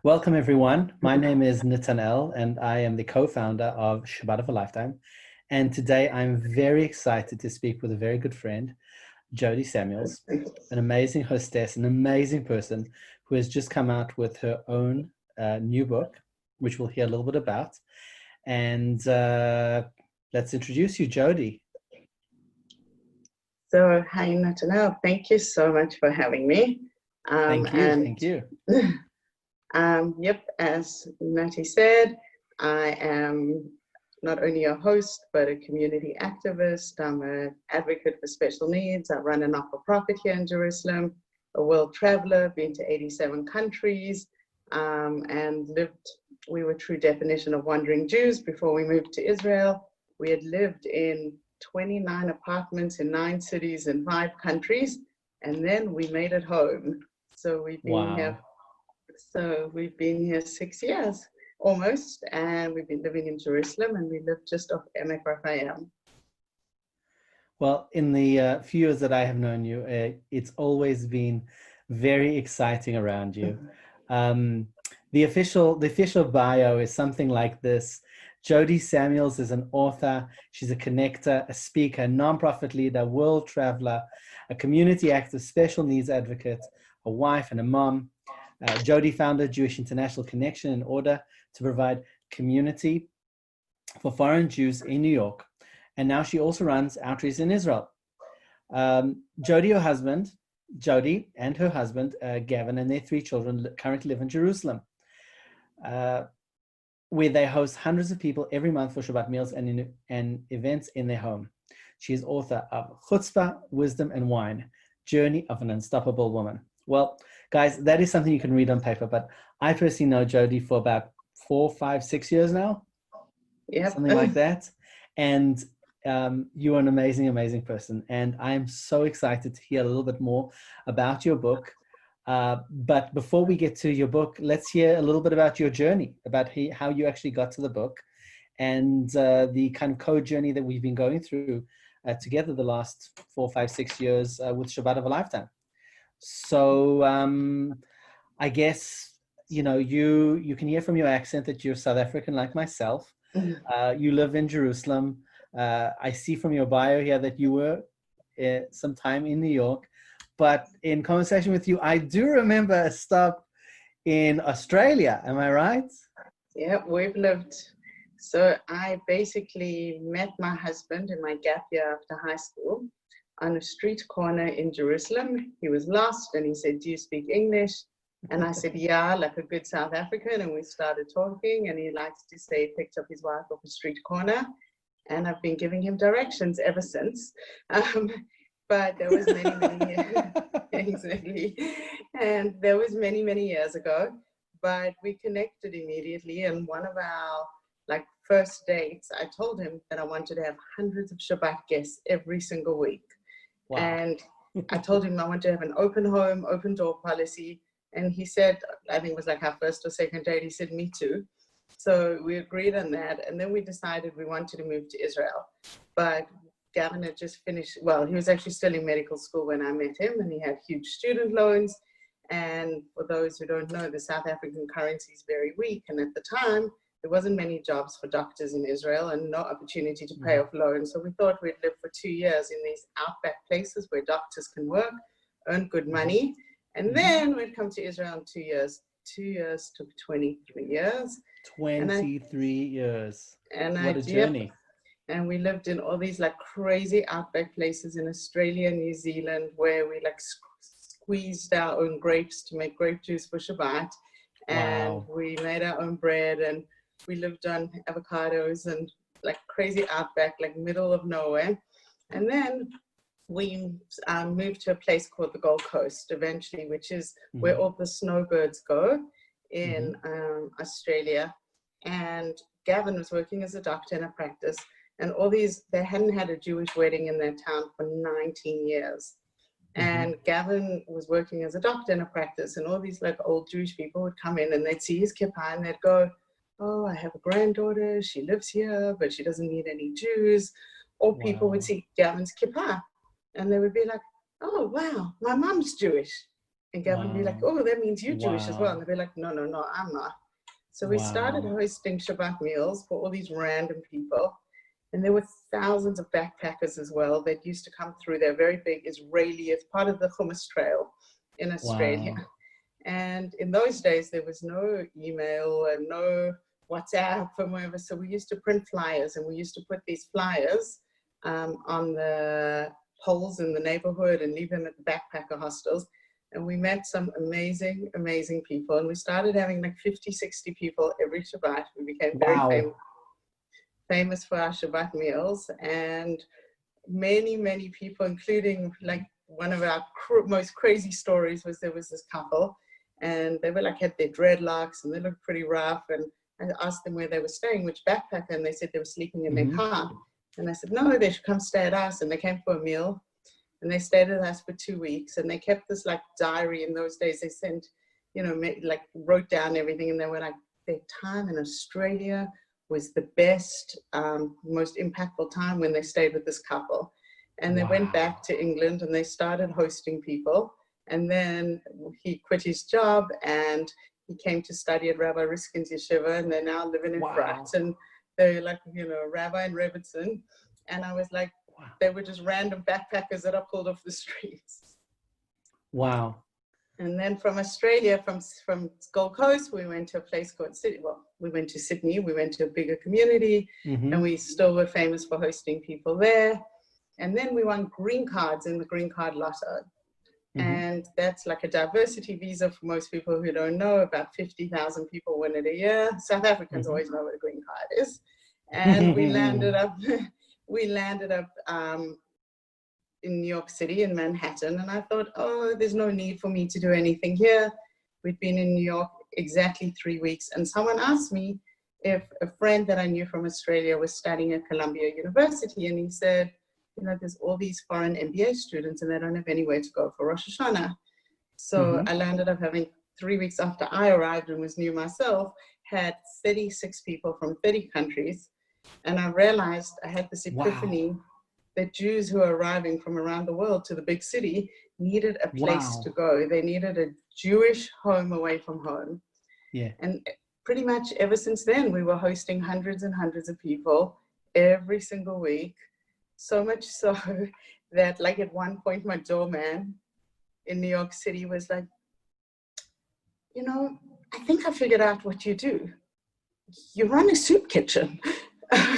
Welcome, everyone. My name is Nitanel, and I am the co-founder of Shabbat of a Lifetime. And today I'm very excited to speak with a very good friend, Jodi Samuels, an amazing hostess, an amazing person who has just come out with her own new book, which we'll hear a little bit about. And let's introduce you, Jodi. So, hi, Natanel. Thank you so much for having me. Thank you. Thank you. Yep, as Natty said, I am not only a host, but a community activist. I'm an advocate for special needs. I run a not-for-profit here in Jerusalem, a world traveler, been to 87 countries, and we were true definition of wandering Jews before we moved to Israel. We had lived in 29 apartments in 9 cities in 5 countries, and then we made it home. So we've been here. So we've been here 6 years almost, and we've been living in Jerusalem, and we live just off Emek Raphael. Well, in the few years that I have known you, it's always been very exciting around you. The official bio is something like this. Jodi Samuels is an author. She's a connector, a speaker, nonprofit leader, world traveler, a community activist, special needs advocate, a wife and a mom. Jodi founded Jewish International Connection in order to provide community for foreign Jews in New York. And now she also runs outreach in Israel. Jodi and her husband, Gavin, and their 3 children currently live in Jerusalem, where they host hundreds of people every month for Shabbat meals and events in their home. She is author of Chutzpah, Wisdom, and Wine, Journey of an Unstoppable Woman. Well, guys, that is something you can read on paper, but I personally know Jodi for about 4, 5, 6 years now. Yep. Something like that. And you're an amazing, amazing person. And I'm so excited to hear a little bit more about your book. But before we get to your book, let's hear a little bit about your journey, about how you actually got to the book and the kind of code journey that we've been going through together the last 4, 5, 6 years with Shabbat of a Lifetime. So I guess, you can hear from your accent that you're South African like myself. You live in Jerusalem. I see from your bio here that you were some time in New York. But in conversation with you, I do remember a stop in Australia. Am I right? Yeah, we've lived. So I basically met my husband in my gap year after high school on a street corner in Jerusalem. He was lost and he said, "Do you speak English?" And I said, "Yeah," like a good South African. And we started talking, and he likes to say he picked up his wife off a street corner. And I've been giving him directions ever since. But there was many years, exactly. And there was many years ago, but we connected immediately. And one of our first dates, I told him that I wanted to have hundreds of Shabbat guests every single week. Wow. And I told him I want to have an open home, open door policy. And he said, I think it was like our first or second date, he said, "Me too." So we agreed on that. And then we decided we wanted to move to Israel. But Gavin had just finished, well, he was actually still in medical school when I met him, and he had huge student loans. And for those who don't know, the South African currency is very weak. And at the time, there wasn't many jobs for doctors in Israel and no opportunity to pay off loans. So we thought we'd live for 2 years in these outback places where doctors can work, earn good money. And then we'd come to Israel in 2 years. 2 years took 23 years. 23 years. And what a journey. And we lived in all these crazy outback places in Australia and New Zealand where we squeezed our own grapes to make grape juice for Shabbat. And we made our own bread, and we lived on avocados and crazy outback, middle of nowhere. And then we moved to a place called the Gold Coast eventually, which is where all the snowbirds go in Australia. And Gavin was working as a doctor in a practice, and they hadn't had a Jewish wedding in their town for 19 years. And Gavin was working as a doctor in a practice, and all these old Jewish people would come in and they'd see his kippah and they'd go, "Oh, I have a granddaughter, she lives here, but she doesn't need any Jews." Or people would see Gavin's kippah and they would be like, "Oh, wow, my mom's Jewish." And Gavin would be like, Wow. oh, that means you're Jewish as well. And Wow. I'd be like, no, no, no, I'm not. So we started Wow. hosting Shabbat meals for all these random people. And there were thousands of backpackers as well that used to come through. They're very big Israeli, it's part of the Hummus Trail in Australia. Wow. And in those days, there was no email and no WhatsApp and whatever. So we used to print flyers, and we used to put these flyers on the poles in the neighborhood and leave them at the backpacker hostels. And we met some amazing, amazing people. And we started having like 50, 60 people every Shabbat. We became very Wow. famous for our Shabbat meals. And many, many people, including like one of our most crazy stories was there was this couple, and they were like had their dreadlocks and they looked pretty rough. And I asked them where they were staying, which backpacker, and they said they were sleeping in their car. And I said, no, they should come stay at us. And they came for a meal, and they stayed with us for 2 weeks. And they kept this like diary. In those days, they sent, you know, like wrote down everything. And they were like, their time in Australia was the best, most impactful time when they stayed with this couple. And they went back to England and they started hosting people. And then he quit his job and he came to study at Rabbi Riskin's yeshiva, and they're now living in Frat, and they're like, you know, Rabbi and Rebbitzin. And I was like, they were just random backpackers that I pulled off the streets. Wow. And then from Australia, from Gold Coast, we went to a place called Sydney. Well, we went to Sydney, we went to a bigger community, and we still were famous for hosting people there. And then we won green cards in the green card lotto. And that's like a diversity visa for most people who don't know. About 50,000 people win it a year. South Africans always know what a green card is. And we landed up, in New York City, in Manhattan. And I thought, oh, there's no need for me to do anything here. We'd been in New York exactly 3 weeks. And someone asked me if a friend that I knew from Australia was studying at Columbia University. And he said, you know, there's all these foreign MBA students and they don't have anywhere to go for Rosh Hashanah. So I landed up having 3 weeks after I arrived and was new myself, had 36 people from 30 countries. And I realized I had this epiphany that Jews who are arriving from around the world to the big city needed a place to go. They needed a Jewish home away from home. And pretty much ever since then, we were hosting hundreds and hundreds of people every single week. So much so that like at one point, my doorman in New York City was like, you know, I think I figured out what you do. You run a soup kitchen.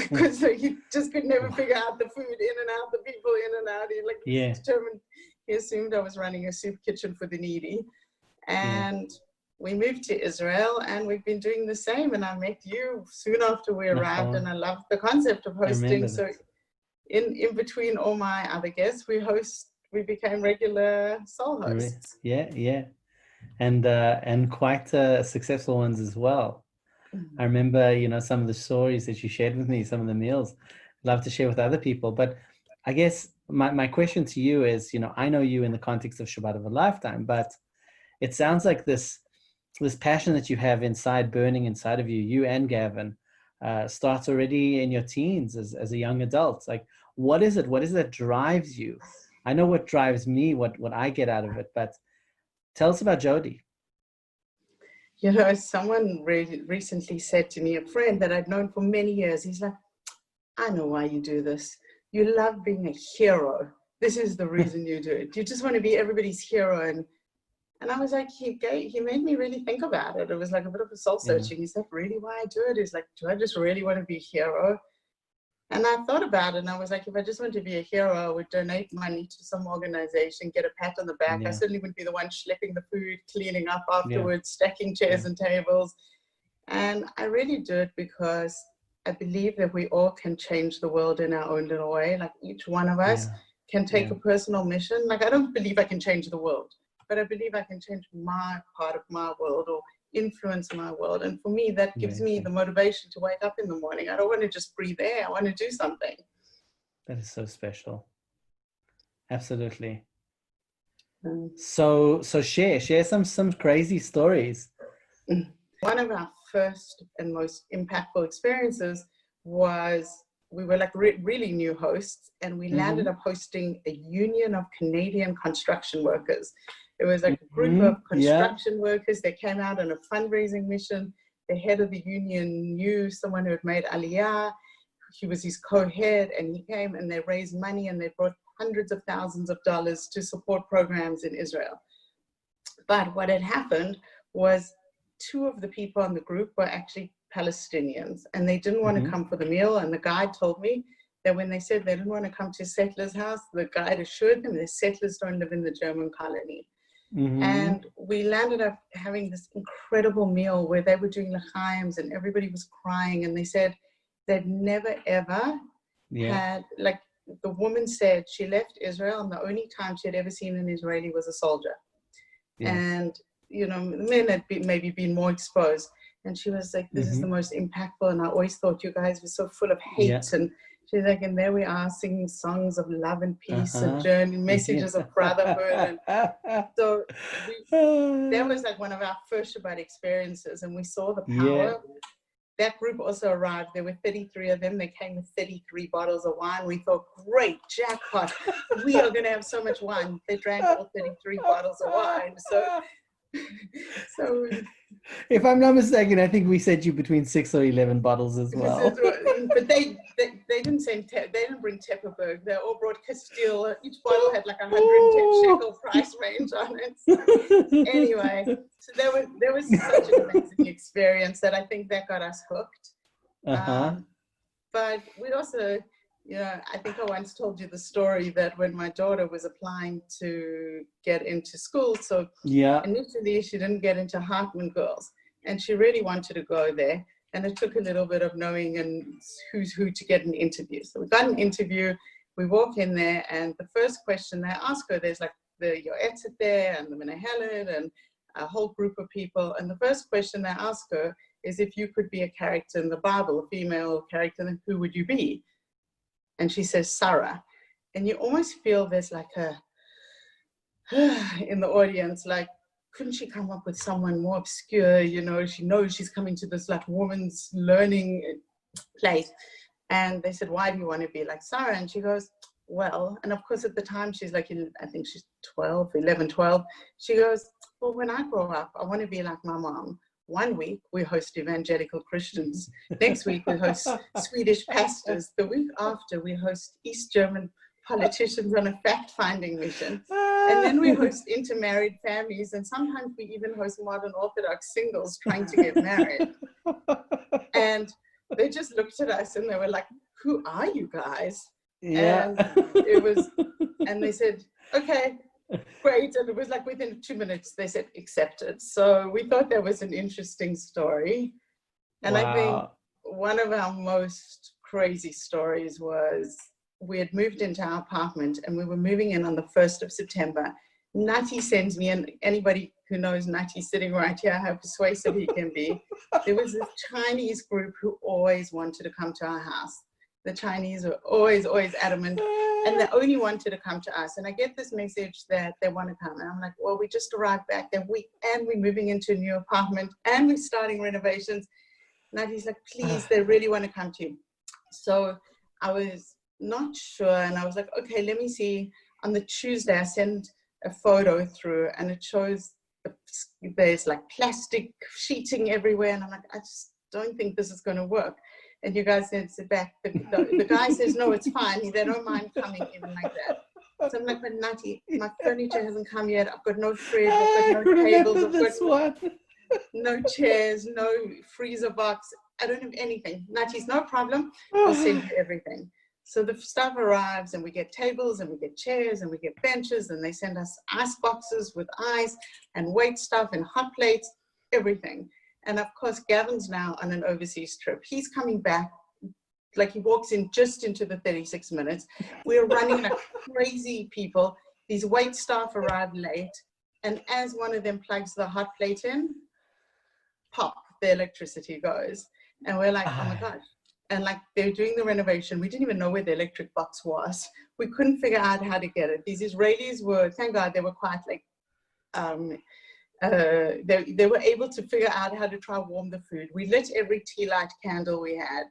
Because he just could never figure out the food in and out, the people in and out. He assumed I was running a soup kitchen for the needy. And we moved to Israel, and we've been doing the same. And I met you soon after we arrived, and I loved the concept of hosting. So in between all my other guests, we became regular soul hosts. And quite successful ones as well. I remember, you know, some of the stories that you shared with me, some of the meals. I'd love to share with other people. But I guess my question to you is, you know, I know you in the context of Shabbat of a Lifetime, but it sounds like this passion that you have burning inside of you, you and Gavin, starts already in your teens as a young adult. Like, what is it? What is it that drives you? I know what drives me, what I get out of it, but tell us about Jodi. You know, someone recently said to me, a friend that I'd known for many years, he's like, I know why you do this. You love being a hero. This is the reason you do it. You just want to be everybody's hero. And I was like, he made me really think about it. It was like a bit of a soul searching. Is that really why I do it? He's like, do I just really want to be a hero? And I thought about it, and I was like, if I just want to be a hero, I would donate money to some organization, get a pat on the back. I certainly wouldn't be the one schlepping the food, cleaning up afterwards, stacking chairs and tables. And I really do it because I believe that we all can change the world in our own little way. Like each one of us can take a personal mission. Like I don't believe I can change the world, but I believe I can change my part of my world or influence my world. And for me, that gives me the motivation to wake up in the morning. I don't want to just breathe air. I want to do something. That is so special. Absolutely. So share some crazy stories. One of our first and most impactful experiences was we were like really new hosts, and we landed up hosting a union of Canadian construction workers. It was like a group of Yeah. construction workers. They came out on a fundraising mission. The head of the union knew someone who had made Aliyah. He was his co-head, and he came and they raised money and they brought hundreds of thousands of dollars to support programs in Israel. But what had happened was two of the people in the group were actually Palestinians, and they didn't want to come for the meal. And the guide told me that when they said they didn't want to come to a settler's house, the guide assured them the settlers don't live in the German colony. And we landed up having this incredible meal where they were doing l'chaims and everybody was crying. And they said they'd never, ever had, like the woman said, she left Israel and the only time she had ever seen an Israeli was a soldier. And, you know, men had maybe been more exposed. And she was like, this is the most impactful. And I always thought you guys were so full of hate. And she's like, and there we are singing songs of love and peace and journey, messages of brotherhood. And so that was like one of our first Shabbat experiences. And we saw the power. That group also arrived. There were 33 of them. They came with 33 bottles of wine. We thought, great, jackpot. We are going to have so much wine. They drank all 33 bottles of wine. So if I'm not mistaken, I think we sent you between 6 or 11 bottles as well. But they didn't send, they didn't bring Tepperberg. They all brought Castile. Each bottle had like 110 shekel price range on it. So anyway, so there was such an amazing experience that I think that got us hooked. But we also, you know, I think I once told you the story that when my daughter was applying to get into school, so initially she didn't get into Hartman Girls, and she really wanted to go there. And it took a little bit of knowing and who's who to get an interview. So we got an interview, we walk in there, and the first question they ask her, there's like the Yoetzet there and the Menahelet and a whole group of people. And the first question they ask her is, if you could be a character in the Bible, a female character, then who would you be? And she says, Sarah. And you almost feel there's like a, in the audience, like, couldn't she come up with someone more obscure? You know, she knows she's coming to this like woman's learning place. And they said, why do you want to be like Sarah? And she goes, well, and of course at the time she's like, I think she's 11, 12. She goes, well, when I grow up, I want to be like my mom. One week we host evangelical Christians. Next week we host Swedish pastors. The week after we host East German politicians on a fact-finding mission. And then we host intermarried families, and sometimes we even host modern Orthodox singles trying to get married. And they just looked at us and they were like, who are you guys? And it was, and they said, okay, great. And it was like within 2 minutes, they said accepted. So we thought that was an interesting story. And I think one of our most crazy stories was, we had moved into our apartment and we were moving in on the 1st of September. Nati sends me, and anybody who knows Nati sitting right here, how persuasive he can be. There was this Chinese group who always wanted to come to our house. The Chinese were always adamant, and they only wanted to come to us. And I get this message that they want to come. And I'm like, well, we just arrived back that week and we're moving into a new apartment and we're starting renovations. Nati's like, please, they really want to come to you. So I was not sure, and I was like, okay, let me see. On the Tuesday I sent a photo through and it shows there's like plastic sheeting everywhere, and I'm like, I just don't think this is going to work. And you guys said, sit back. The guy says, no, it's fine, they don't mind coming in like that. So I'm like, but Nati, my furniture hasn't come yet, I've got no fridge, I've got no tables, I've got no chairs, no freezer box, I don't have anything. Nati's, no problem, we'll send you everything. So the stuff arrives and we get tables and we get chairs and we get benches, and they send us ice boxes with ice and weight stuff and hot plates, everything. And of course, Gavin's now on an overseas trip. He's coming back, like he walks in just into the 36 minutes. We're running like crazy people. These wait staff arrive late. And as one of them plugs the hot plate in, pop, the electricity goes. And we're like, oh my gosh. And like they were doing the renovation. We didn't even know where the electric box was. We couldn't figure out how to get it. These Israelis were, thank God, they were quite like, they were able to figure out how to try warm the food. We lit every tea light candle we had.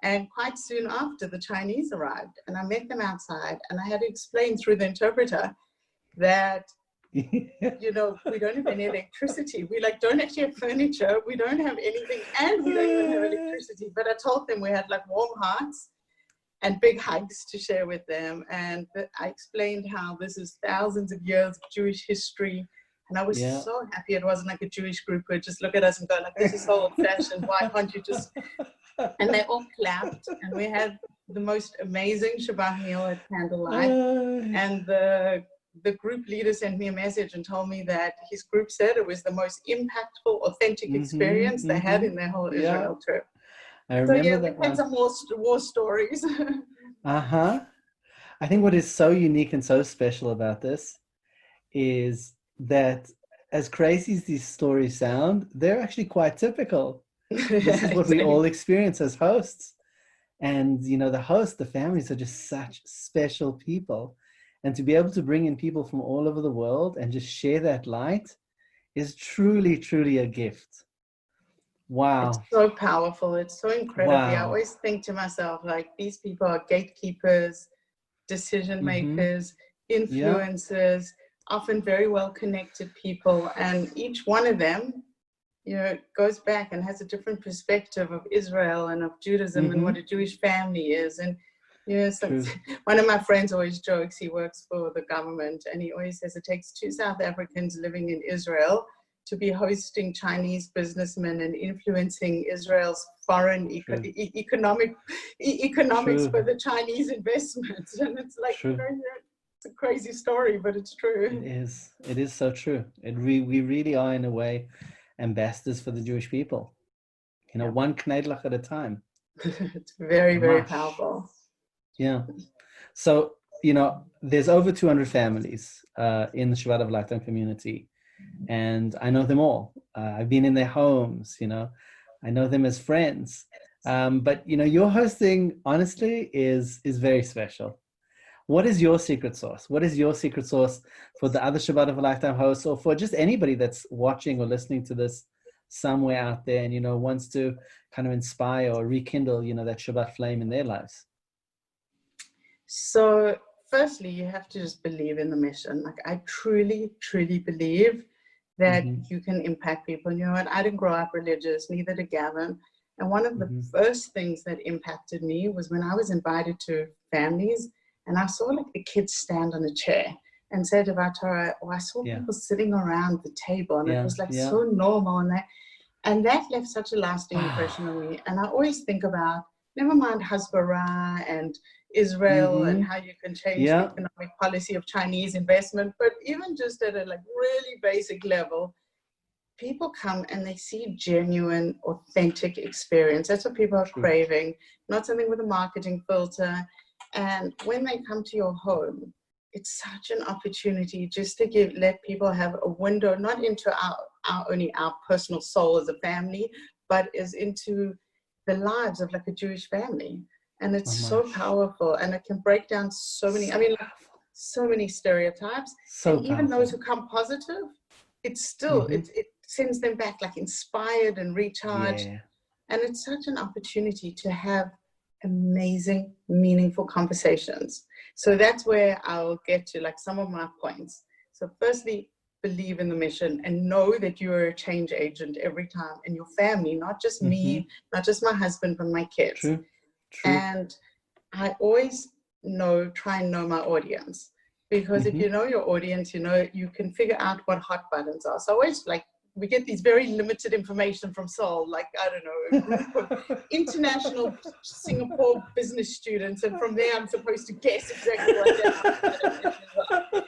And quite soon after, the Chinese arrived. And I met them outside. And I had to explain through the interpreter that you know, we don't have any electricity. We like don't actually have furniture. We don't have anything, and we don't even have electricity. But I told them we had like warm hearts and big hugs to share with them. And I explained how this is thousands of years of Jewish history. And I was so happy it wasn't like a Jewish group who would just look at us and go like, this is so old fashioned. Why can't you just, and they all clapped, and we had the most amazing Shabbat meal at candlelight. And the group leader sent me a message and told me that his group said it was the most impactful, authentic experience they had in their whole Israel trip. I remember that we had some war stories. I think what is so unique and so special about this is that, as crazy as these stories sound, they're actually quite typical. This is what we all experience as hosts. And, you know, the hosts, the families are just such special people. And to be able to bring in people from all over the world and just share that light is truly, truly a gift. Wow. It's so powerful. It's so incredible. Wow. I always think to myself, like, these people are gatekeepers, decision makers, influencers, often very well connected people. And each one of them, you know, goes back and has a different perspective of Israel and of Judaism and what a Jewish family is. And, you know, so one of my friends always jokes, he works for the government, and he always says it takes 2 South Africans living in Israel to be hosting Chinese businessmen and influencing Israel's foreign economics for the Chinese investments. And it's like, you know, it's a crazy story, but it's true. It is so true. We really are, in a way, ambassadors for the Jewish people. You know, one knedlach at a time. It's very, very powerful. Yeah. So, you know, there's over 200 families in the Shabbat of Lifetime community. And I know them all. I've been in their homes, you know, I know them as friends. But, you know, your hosting, honestly, is very special. What is your secret sauce? What is your secret sauce for the other Shabbat of a Lifetime hosts, or for just anybody that's watching or listening to this somewhere out there and, you know, wants to kind of inspire or rekindle, you know, that Shabbat flame in their lives? So firstly, you have to just believe in the mission. Like, I truly, truly believe that you can impact people. And you know what? I didn't grow up religious, neither did Gavin. And one of the first things that impacted me was when I was invited to families and I saw like the kids stand on a chair and say about Torah, or I saw people sitting around the table, and it was like so normal. And that left such a lasting impression on me. And I always think about, never mind Hasbara and Israel and how you can change the economic policy of Chinese investment, but even just at a like really basic level, people come and they see genuine, authentic experience. That's what people are craving, not something with a marketing filter. And when they come to your home, it's such an opportunity just to let people have a window, not into only our personal soul as a family, but is into the lives of like a Jewish family. And it's so powerful, and it can break down so many, so many stereotypes. And even those who come positive, it's still, it sends them back like inspired and recharged. And it's such an opportunity to have amazing, meaningful conversations. So that's where I'll get to like some of my points. So firstly, believe in the mission and know that you are a change agent every time in your family, not just me, not just my husband, but my kids. And I always try and know my audience, because if you know your audience, you know, you can figure out what hot buttons are. So always like, we get these very limited information from SOAL, like, I don't know, a group of international Singapore business students. And from there, I'm supposed to guess exactly what they're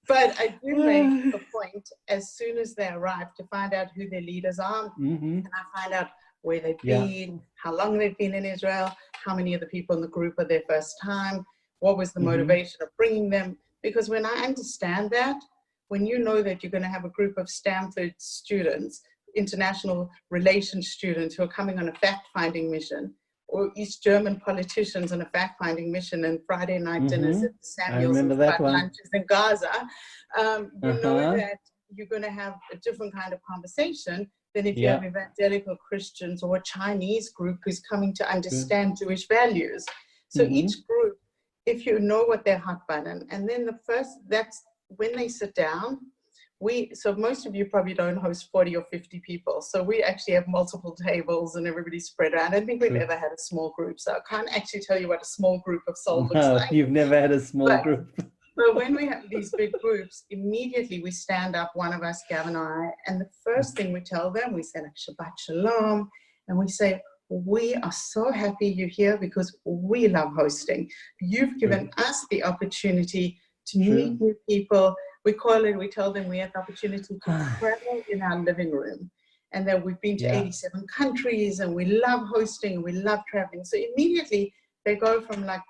But I do make a point as soon as they arrive to find out who their leaders are. And I find out where they've been, how long they've been in Israel, how many of the people in the group are their first time, what was the motivation of bringing them. Because when I understand that, when you know that you're going to have a group of Stanford students, international relations students who are coming on a fact-finding mission, or East German politicians on a fact-finding mission, and Friday night dinners at Samuel's and lunches in Gaza, you know that you're going to have a different kind of conversation than if you have evangelical Christians or a Chinese group who's coming to understand Jewish values. So each group, if you know what their hot button, and then that's when they sit down, so most of you probably don't host 40 or 50 people. So we actually have multiple tables and everybody's spread around. I don't think we've ever had a small group. So I can't actually tell you what a small group of soul looks No, like. you've never had a small group. But when we have these big groups, immediately we stand up, one of us, Gavin and I, and the first thing we tell them, we say like Shabbat Shalom, and we say, we are so happy you're here because we love hosting. You've given us the opportunity to meet new people. We tell them we have the opportunity to travel in our living room, and that we've been to 87 countries and we love hosting and we love traveling. So immediately they go from like,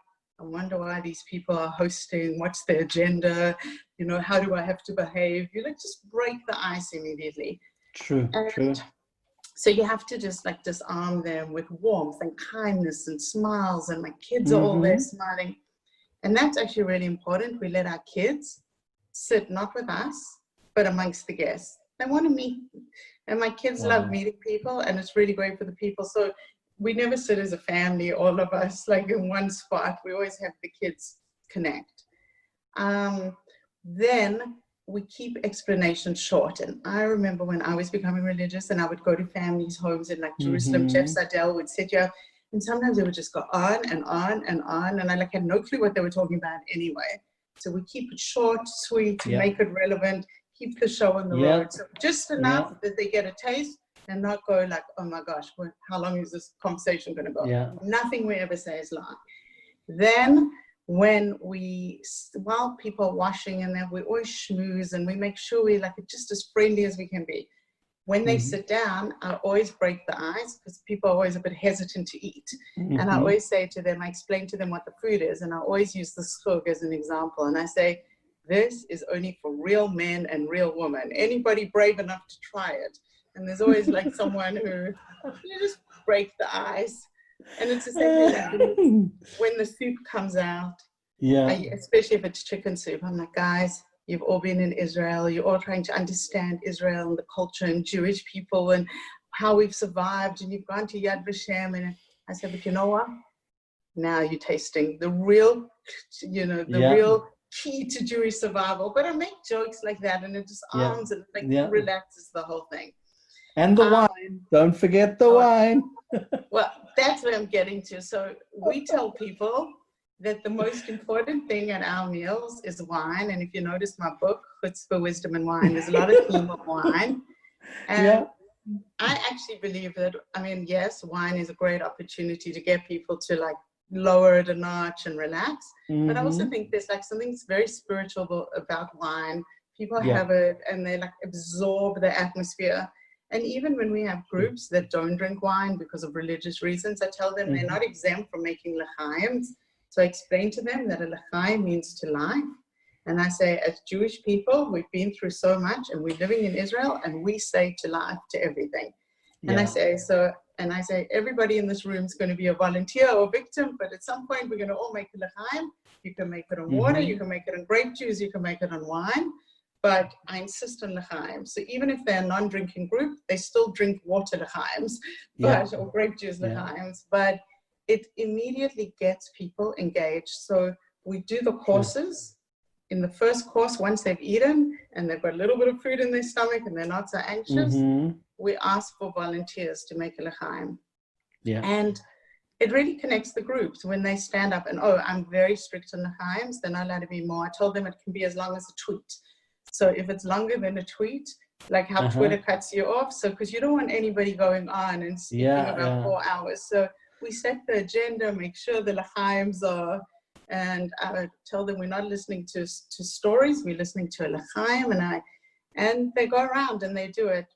I wonder why these people are hosting, what's their agenda, you know, how do I have to behave? You like just break the ice immediately. True. So you have to just like disarm them with warmth and kindness and smiles, and my kids are all there smiling. And that's actually really important. We let our kids sit not with us, but amongst the guests. They want to meet. And my kids love meeting people, and it's really great for the people. So we never sit as a family, all of us, like in one spot. We always have the kids connect. Then we keep explanations short. And I remember when I was becoming religious and I would go to families' homes in like Jerusalem, Chef Sadel would sit you, and sometimes they would just go on and on and on. And I like had no clue what they were talking about anyway. So we keep it short, sweet, make it relevant, keep the show on the road. So just enough that they get a taste and not go like, oh my gosh, how long is this conversation going to go? Nothing we ever say is long. Then when while people are washing and then we always schmooze and we make sure we like it just as friendly as we can be. When they sit down, I always break the ice because people are always a bit hesitant to eat. And I always say to them, I explain to them what the food is, and I always use the skog as an example. And I say, this is only for real men and real women. Anybody brave enough to try it? And there's always like someone who, you just break the ice. And it's the same thing when the soup comes out, especially if it's chicken soup. I'm like, guys, you've all been in Israel. You're all trying to understand Israel and the culture and Jewish people and how we've survived. And you've gone to Yad Vashem. And I said, but you know what? Now you're tasting the real, real key to Jewish survival. But I make jokes like that, and it just arms and like relaxes the whole thing. And the wine. Don't forget the wine. Well, that's what I'm getting to. So we tell people that the most important thing at our meals is wine. And if you notice my book, Chutzpah, Wisdom and Wine, there's a lot of theme of wine. And I actually believe that, I mean, yes, wine is a great opportunity to get people to like lower it a notch and relax. But I also think there's like something very spiritual about wine. People have it and they like absorb the atmosphere. And even when we have groups that don't drink wine because of religious reasons, I tell them they're not exempt from making l'chaims. So I explain to them that a l'chaim means to life. And I say, as Jewish people, we've been through so much and we're living in Israel and we say to life to everything. And I say, everybody in this room is going to be a volunteer or victim, but at some point we're going to all make a l'chaim. You can make it on water, you can make it on grape juice, you can make it on wine. But I insist on l'chaim. So even if they're a non-drinking group, they still drink water l'chaims, or grape juice l'chaims. But it immediately gets people engaged. So we do the courses. In the first course, once they've eaten and they've got a little bit of food in their stomach and they're not so anxious, we ask for volunteers to make a l'chaim. And it really connects the groups when they stand up and, I'm very strict on l'chaims, they're not allowed to be more. I told them it can be as long as a tweet. So if it's longer than a tweet, like how Twitter cuts you off, so because you don't want anybody going on and speaking about 4 hours. So we set the agenda, make sure the l'chaims are, and I tell them we're not listening to stories, we're listening to a l'chaim, and they go around and they do it.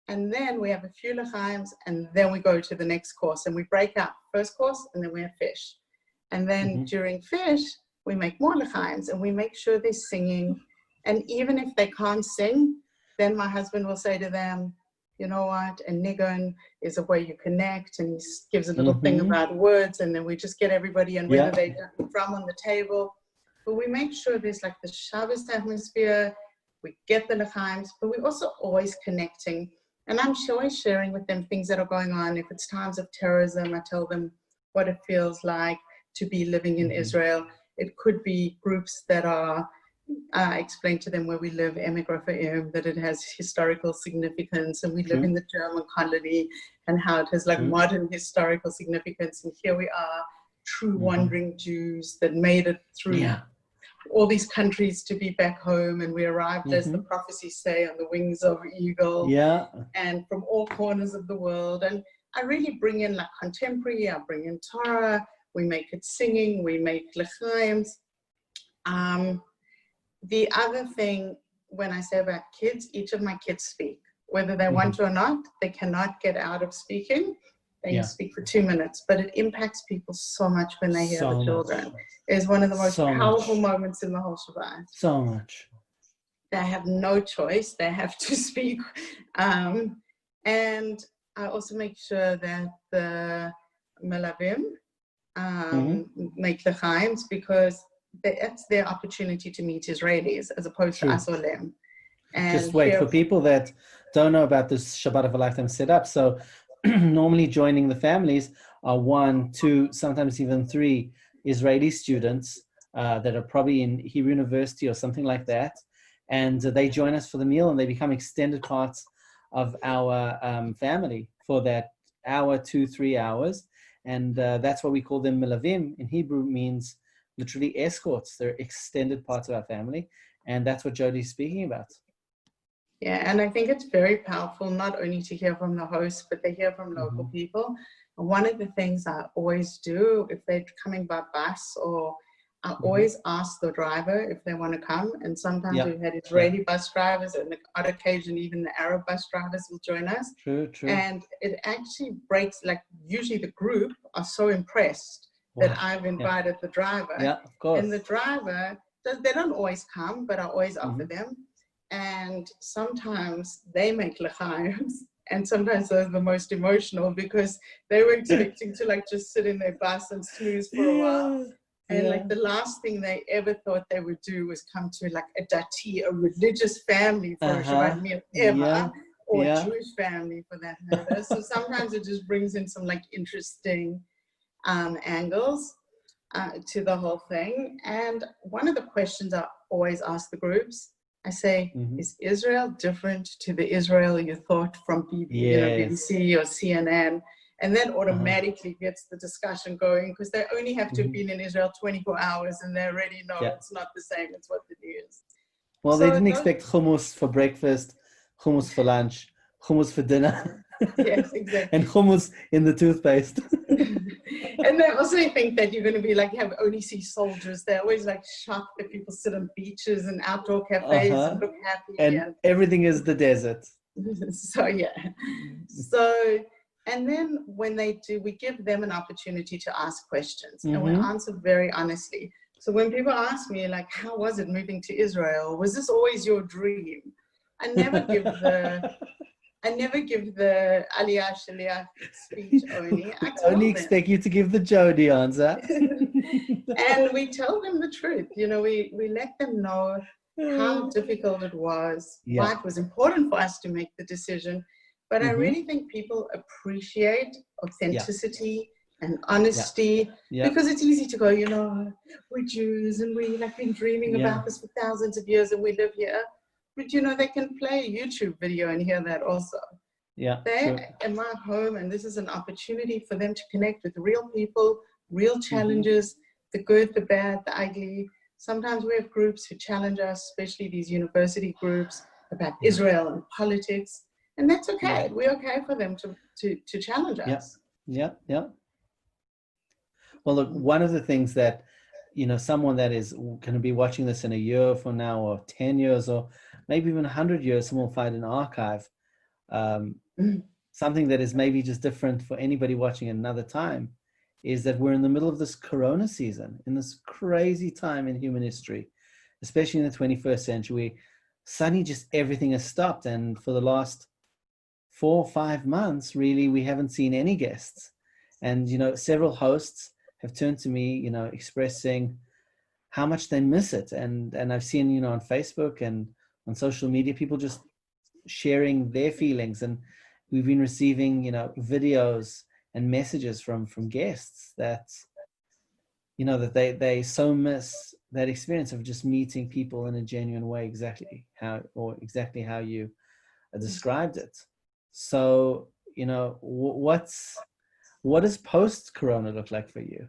And then we have a few l'chaims, and then we go to the next course, and we break up first course, and then we have fish. And then during fish, we make more l'chaims, and we make sure they're singing. And even if they can't sing, then my husband will say to them, you know what, a niggun is a way you connect, and he gives a little thing about words, and then we just get everybody and whether they're from on the table. But we make sure there's like the Shabbos atmosphere, we get the l'chaims, but we're also always connecting. And I'm always sharing with them things that are going on. If it's times of terrorism, I tell them what it feels like to be living in Israel. It could be groups that are explain to them where we live, Emigrafa'im, that it has historical significance, and we live True. in the German colony, and how it has like True. modern historical significance. And here we are, true wandering Jews that made it through all these countries to be back home, and we arrived, as the prophecies say, on the wings of an eagle, and from all corners of the world. And I really bring in like contemporary, I bring in Torah, we make it singing, we make l'chaims. The other thing, when I say about kids, each of my kids speak. Whether they want to or not, they cannot get out of speaking. They can speak for 2 minutes, but it impacts people so much when they hear the children. It's one of the most powerful moments in the whole Shabbat. So much. They have no choice. They have to speak. And I also make sure that the Melavim make the Chaims, because it's their opportunity to meet Israelis as opposed to us Olim. And just wait, for people that don't know about this Shabbat of a Lifetime setup, so normally joining the families are 1, 2, sometimes even 3 Israeli students that are probably in Hebrew University or something like that, and they join us for the meal, and they become extended parts of our family for that hour, 2, 3 hours, and that's what we call them. Melavim in Hebrew means literally escorts. They're extended parts of our family, and that's what Jodi's speaking about. Yeah, and I think it's very powerful not only to hear from the host, but to hear from local people. And one of the things I always do, if they're coming by bus, or I always ask the driver if they want to come. And sometimes we've had Israeli bus drivers, and on occasion even the Arab bus drivers will join us. True. And it actually breaks, like usually the group are so impressed that I've invited the driver. Yeah, of course. And the driver, they don't always come, but I always offer them. And sometimes they make l'chaims, and sometimes they're the most emotional, because they were expecting to like just sit in their bus and snooze for a while. And like the last thing they ever thought they would do was come to like a dati, a religious family for a Shabbat meal ever, or a Jewish family for that matter. So sometimes it just brings in some like interesting angles to the whole thing. And one of the questions I always ask the groups, I say, is Israel different to the Israel you thought from BBC or CNN? And then automatically gets the discussion going, because they only have to have been in Israel 24 hours and they already know it's not the same as what the news. Well, so they didn't expect hummus for breakfast, hummus for lunch, hummus for dinner. Yes, exactly. And hummus in the toothpaste. And they also think that you're going to be like, only see soldiers. They're always like shocked that people sit on beaches and outdoor cafes and look happy. And everything is the desert. So, and then when they do, we give them an opportunity to ask questions, and we answer very honestly. So when people ask me like, how was it moving to Israel? Was this always your dream? I never give the Aliyah Shaliach speech only. I only expect you to give the Jodi answer. And we tell them the truth. You know, we let them know how difficult it was, why it was important for us to make the decision. But I really think people appreciate authenticity and honesty, because it's easy to go, you know, we're Jews and we like been dreaming about this for thousands of years and we live here. But you know, they can play a YouTube video and hear that also. They're in my home, and this is an opportunity for them to connect with real people, real challenges, the good, the bad, the ugly. Sometimes we have groups who challenge us, especially these university groups, about Israel and politics. And that's okay. We're okay for them to challenge us. Well, look, one of the things that, you know, someone that is going to be watching this in a year from now, or 10 years, or maybe even 100 years, someone will find an archive, something that is maybe just different for anybody watching another time, is that we're in the middle of this Corona season, in this crazy time in human history, especially in the 21st century. Suddenly just everything has stopped. And for the last 4 or 5 months, really, we haven't seen any guests. And, you know, several hosts have turned to me, you know, expressing how much they miss it. And I've seen, you know, on Facebook and on social media, people just sharing their feelings. And we've been receiving, you know, videos and messages from guests that, you know, that they so miss that experience of just meeting people in a genuine way, exactly how you described it. So, you know, what does post-corona look like for you?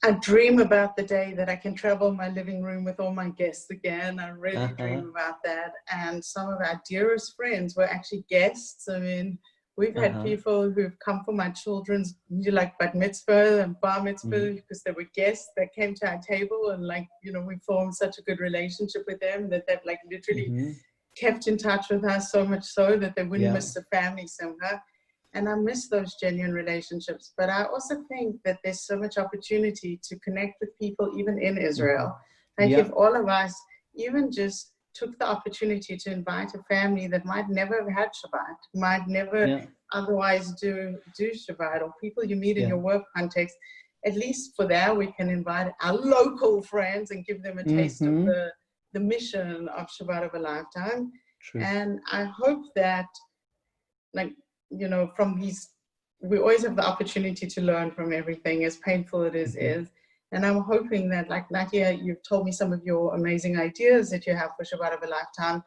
I dream about the day that I can travel my living room with all my guests again. I really dream about that. And some of our dearest friends were actually guests. I mean, we've had people who've come for my children's, like bat mitzvah and bar mitzvah, because they were guests that came to our table, and like, you know, we formed such a good relationship with them that they've like literally kept in touch with us, so much so that they wouldn't miss the family somehow. And I miss those genuine relationships. But I also think that there's so much opportunity to connect with people even in Israel. Like if all of us even just took the opportunity to invite a family that might never have had Shabbat, might never otherwise do Shabbat, or people you meet in your work context, at least for that we can invite our local friends and give them a taste of the mission of Shabbat of a lifetime. True. And I hope that, like, you know, from these, we always have the opportunity to learn from everything, as painful it is. And I'm hoping that, like Nadia, you've told me some of your amazing ideas that you have for Shabbat of a lifetime.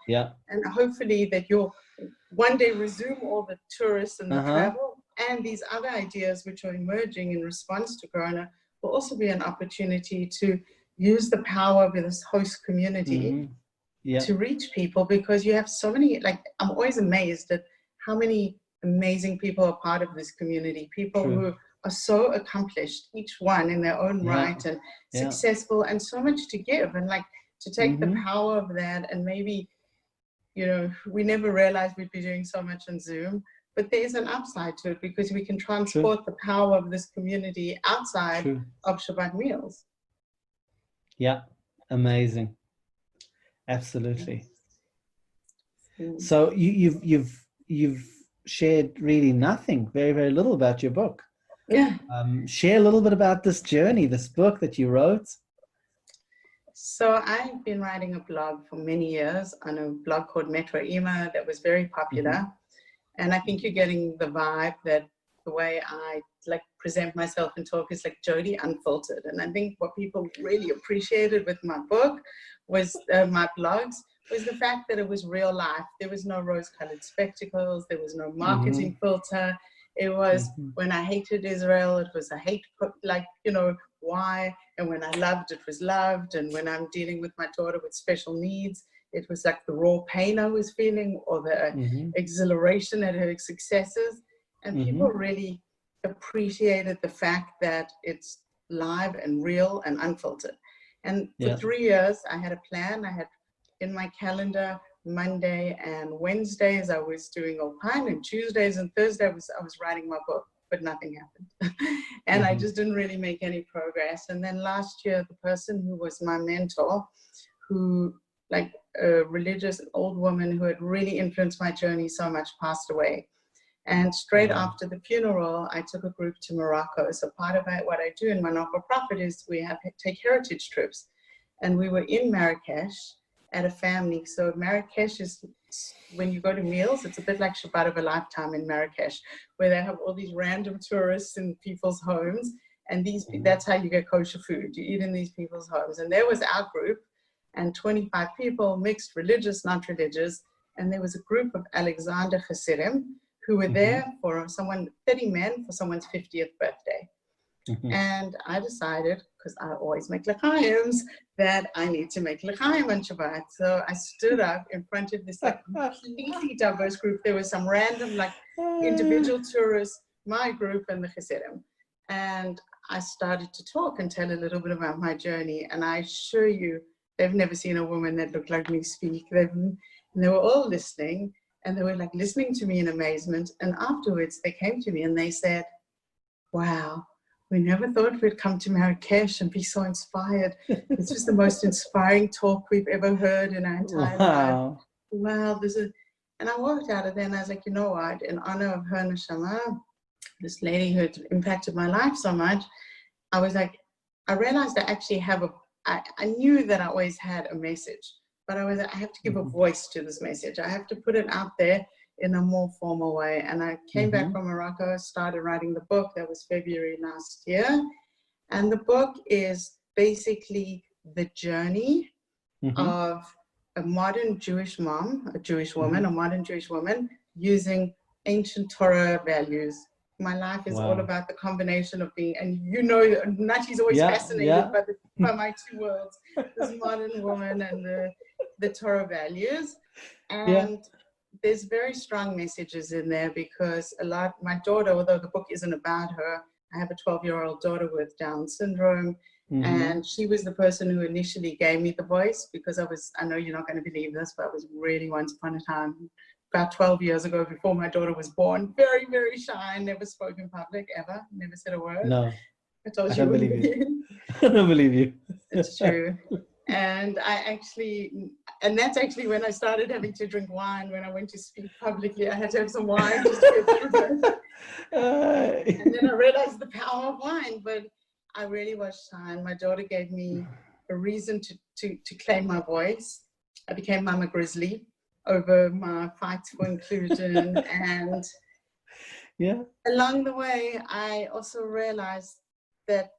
And hopefully that you'll one day resume all the tourists and the travel, and these other ideas which are emerging in response to Corona will also be an opportunity to use the power of this host community to reach people, because you have so many, like, I'm always amazed at how many amazing people are part of this community, people who are so accomplished, each one in their own right, and successful, and so much to give, and like to take the power of that. And maybe, you know, we never realized we'd be doing so much on Zoom, but there's an upside to it, because we can transport the power of this community outside of Shabbat meals. Amazing. Absolutely. So you've shared really nothing, very, very little about your book. Share a little bit about this journey, this book that you wrote. So I've been writing a blog for many years on a blog called Metro Ema that was very popular. And I think you're getting the vibe that the way I like present myself and talk is like Jodi unfiltered. And I think what people really appreciated with my book was my blogs, was the fact that it was real life. There was no rose-colored spectacles. There was no marketing filter. It was when I hated Israel, it was a hate, like, you know, why? And when I loved, it was loved. And when I'm dealing with my daughter with special needs, it was like the raw pain I was feeling, or the exhilaration at her successes. And people really appreciated the fact that it's live and real and unfiltered. And for 3 years, I had a plan. I had in my calendar Monday and Wednesdays I was doing Alpine, and Tuesdays and Thursdays I was writing my book, but nothing happened. And I just didn't really make any progress. And then last year, the person who was my mentor, who, like a religious old woman who had really influenced my journey so much, passed away. And straight after the funeral, I took a group to Morocco. So part of what I do in my not-for-profit is we take heritage trips. And we were in Marrakesh at a family. So Marrakesh is, when you go to meals, it's a bit like Shabbat of a lifetime in Marrakesh, where they have all these random tourists in people's homes. And that's how you get kosher food. You eat in these people's homes. And there was our group, and 25 people, mixed, religious, not religious. And there was a group of Alexander Hasidim who were there for 30 men for someone's 50th birthday. And I decided, because I always make l'chaims, that I need to make l'chaim on Shabbat. So I stood up in front of this like completely diverse group. There was some random like individual tourists, my group, and the Hasidim. And I started to talk and tell a little bit about my journey. And I assure you, they've never seen a woman that looked like me speak. And they were all listening, and they were like listening to me in amazement. And afterwards they came to me and they said, wow, we never thought we'd come to Marrakesh and be so inspired. This was the most inspiring talk we've ever heard in our entire life. Wow, this is, and I walked out of there and I was like, you know what, in honor of her neshama, this lady who had impacted my life so much, I was like, I realized I actually have I knew that I always had a message, but I have to give a voice to this message. I have to put it out there in a more formal way. And I came back from Morocco, started writing the book. That was February last year. And the book is basically the journey of a modern Jewish mom, a Jewish woman, a modern Jewish woman, using ancient Torah values. My life is all about the combination of being, and you know, Nati's always fascinated by my two worlds, this modern woman and the Torah values. And there's very strong messages in there because my daughter, although the book isn't about her, I have a 12-year-old daughter with Down syndrome. And she was the person who initially gave me the voice because I know you're not going to believe this, but I was really once upon a time, about 12 years ago, before my daughter was born, very, very shy, never spoke in public ever, never said a word. No, I told I you. don't believe you. I don't believe you. It's true. And that's actually when I started having to drink wine. When I went to speak publicly, I had to have some wine just to get through it. And then I realized the power of wine, but I really was shy. And my daughter gave me a reason to claim my voice. I became Mama Grizzly over my fights for inclusion. And along the way, I also realized that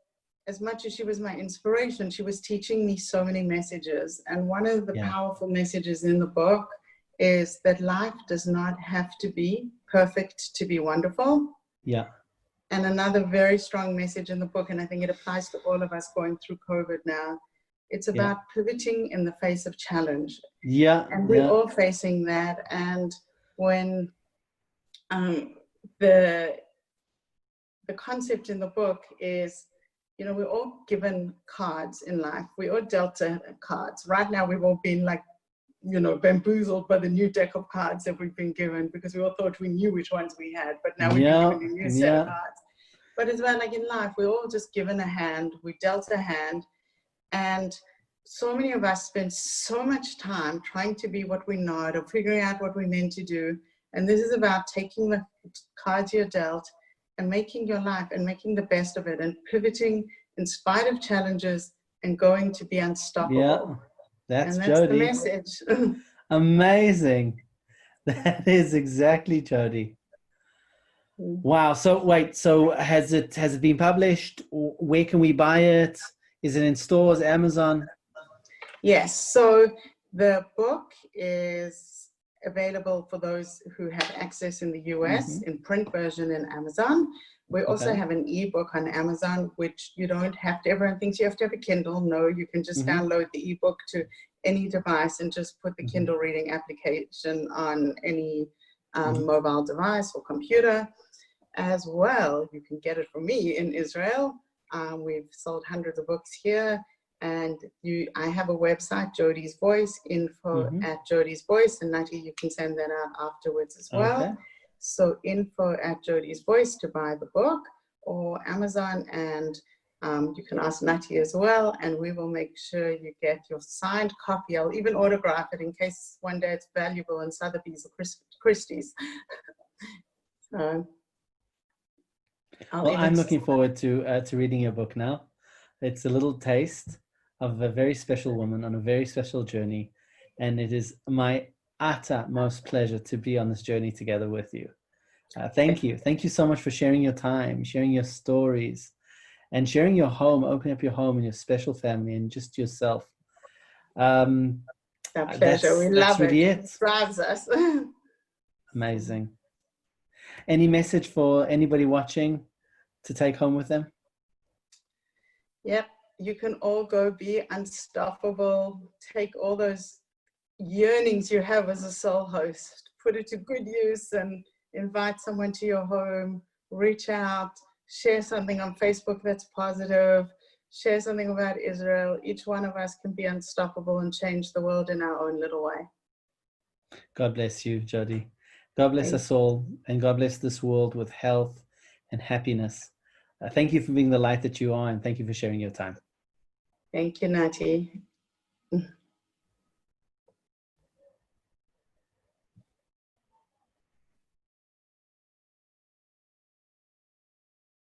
as much as she was my inspiration, she was teaching me so many messages. And one of the powerful messages in the book is that life does not have to be perfect to be wonderful. Yeah. And another very strong message in the book, and I think it applies to all of us going through COVID now, it's about pivoting in the face of challenge. Yeah. And we're all facing that. And when the concept in the book is, you know, we're all given cards in life. We all dealt cards. Right now, we've all been like, you know, bamboozled by the new deck of cards that we've been given because we all thought we knew which ones we had, but now we've been given a new set of cards. But it's about like in life, we're all just given a hand. We dealt a hand. And so many of us spend so much time trying to be what we're not or figuring out what we're meant to do. And this is about taking the cards you're dealt and making your life and making the best of it and pivoting in spite of challenges and going to be unstoppable. Yeah, that's and Jodi. The message. Amazing. That is exactly Jodi. Wow. So wait, so has it been published? Where can we buy it? Is it in stores, Amazon? Yes. So the book is available for those who have access in the US in print version in Amazon. We also have an ebook on Amazon, which you don't have to, everyone thinks you have to have a Kindle. No, you can just download the ebook to any device and just put the Kindle reading application on any mobile device or computer. As well, you can get it from me in Israel. We've sold hundreds of books here. And I have a website, Jodi's Voice, info at Jodi's Voice, and Nati, you can send that out afterwards as well. Okay. So info at Jodi's Voice to buy the book, or Amazon, and you can ask Nati as well, and we will make sure you get your signed copy. I'll even autograph it in case one day it's valuable in Sotheby's or Christie's. So, I'm looking forward to reading your book now. It's a little taste of a very special woman on a very special journey. And it is my uttermost pleasure to be on this journey together with you. Thank you. Thank you so much for sharing your time, sharing your stories, and sharing your home, opening up your home and your special family and just yourself. Our pleasure. We love really it. It drives us. Amazing. Any message for anybody watching to take home with them? Yep. You can all go be unstoppable. Take all those yearnings you have as a soul host, put it to good use and invite someone to your home, reach out, share something on Facebook that's positive, share something about Israel. Each one of us can be unstoppable and change the world in our own little way. God bless you, Jodi. God bless us all, and God bless this world with health and happiness. Thank you for being the light that you are, and thank you for sharing your time. Thank you, Nati.